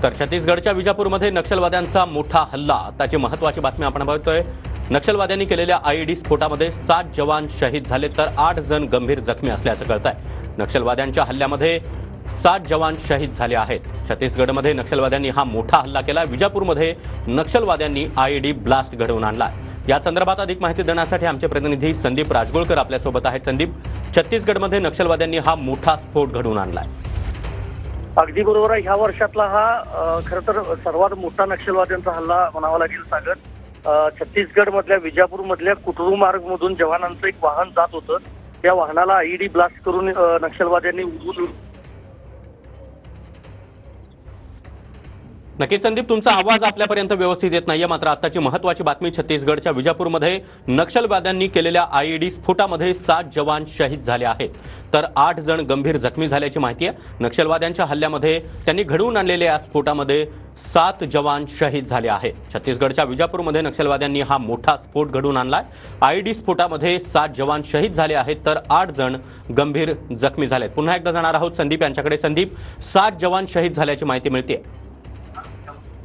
तर छत्तीसगडच्या विजापूरमध्ये नक्षलवाद्यांचा मोठा हल्ला, त्याची महत्त्वाची बातमी आपण बघतोय। नक्षलवाद्यांनी केलेल्या आयईडी स्फोटामध्ये 7 जवान शहीद झाले तर 8 जण गंभीर जखमी असल्याचं कळतंय। नक्षलवाद्यांच्या हल्ल्यामध्ये 7 जवान शहीद झाले आहेत। छत्तीसगडमध्ये नक्षलवाद्यांनी हा मोठा हल्ला केला। विजापूरमध्ये नक्षलवाद्यांनी आयईडी ब्लास्ट घडवून आणला। या संदर्भात अधिक माहिती देण्यासाठी आमचे प्रतिनिधी संदीप राजगोळकर आपल्यासोबत आहेत। संदीप, छत्तीसगडमध्ये नक्षलवाद्यांनी हा मोठा स्फोट घडवून आणलाय। अगदी बरोबर आहे। ह्या वर्षातला हा खरं तर सर्वात मोठा नक्षलवाद्यांचा हल्ला म्हणावा लागेल सागर। छत्तीसगड मधल्या विजापूर मधल्या कुटरू मार्ग मधून जवानांचं एक वाहन जात होतं। त्या वाहनाला आयईडी ब्लास्ट करून नक्षलवाद्यांनी उडवून। नक्कीच संदीप, तुमचा आवाज आपल्यापर्यंत व्यवस्थित येत नाहीये। मात्र आताची महत्त्वाची बातमी, छत्तीसगडच्या विजापूरमध्ये नक्षलवाद्यांनी केलेल्या आयईडी स्फोटामध्ये 7 जवान शहीद झाले आहेत तर 8 जण गंभीर जखमी झाल्याची माहिती आहे। नक्षलवाद्यांच्या हल्ल्यामध्ये त्यांनी घडवून आणलेल्या या स्फोटामध्ये 7 जवान शहीद झाले आहेत। छत्तीसगडच्या विजापूरमध्ये नक्षलवाद्यांनी हा मोठा स्फोट घडवून आणलाय। आयईडी स्फोटामध्ये 7 जवान शहीद झाले आहेत तर 8 जण गंभीर जखमी झालेत। पुन्हा एकदा जाणार आहोत संदीप यांच्याकडे। संदीप, 7 जवान शहीद झाल्याची माहिती मिळते।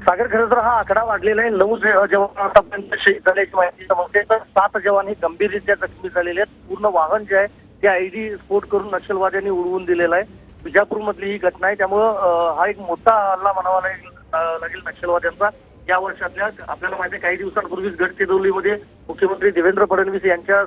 सागर, खरं तर हा आकडा वाढलेला आहे। 9 जवान आतापर्यंत शहीद झाल्याची माहिती समजते तर 7 जवान हे गंभीररित्या जखमी झालेले आहेत। पूर्ण वाहन जे आहे ते आयईडी स्फोट करून नक्षलवाद्यांनी उडवून दिलेलं आहे। विजापूर मधली ही घटना आहे, त्यामुळं हा एक मोठा हल्ला म्हणावा लागेल नक्षलवाद्यांचा। या वर्षातल्या आपल्याला माहिती आहे काही दिवसांपूर्वीच गडचिरोलीमध्ये मुख्यमंत्री देवेंद्र फडणवीस यांच्या